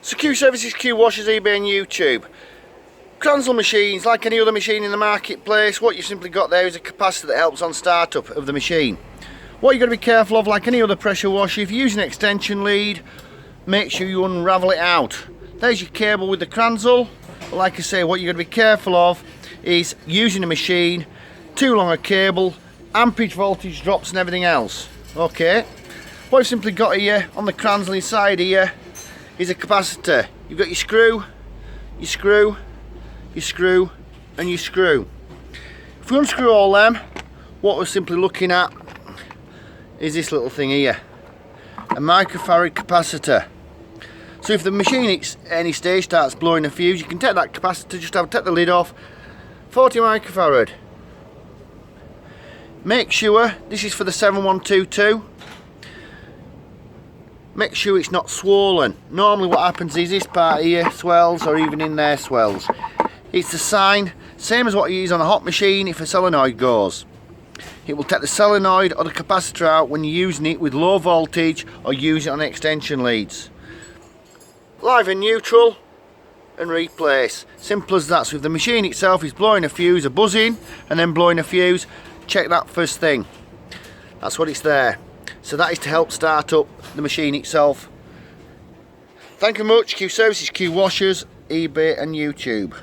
So Q services, Q washers, eBay and YouTube. Kranzle machines, like any other machine in the marketplace, what you've simply got there is a capacitor that helps on startup of the machine. What you've got to be careful of, like any other pressure washer, if you use an extension lead, make sure you unravel it out. There's your cable with the Kranzle. But like I say, what you've got to be careful of is using a machine, too long a cable, amperage, voltage drops and everything else. Okay, what you've simply got here on the Kranzle inside here is a capacitor. You've got your screw, your screw, your screw and your screw. If we unscrew all them, what we're simply looking at is this little thing here, a microfarad capacitor. So if the machine at any stage starts blowing a fuse, you can take that capacitor, just take the lid off, 40 microfarad. Make sure, this is for the 7122, make sure it's not swollen. Normally what happens is this part here swells, or even in there swells. It's a sign, same as what you use on a hot machine if a solenoid goes. It will take the solenoid or the capacitor out when you're using it with low voltage or use it on extension leads. Live and neutral and replace. Simple as that. So if the machine itself is blowing a fuse, a buzzing and then blowing a fuse, check that first thing. That's what it's there. So that is to help start up the machine itself. Thank you much. Q services, Q washers, eBay and YouTube.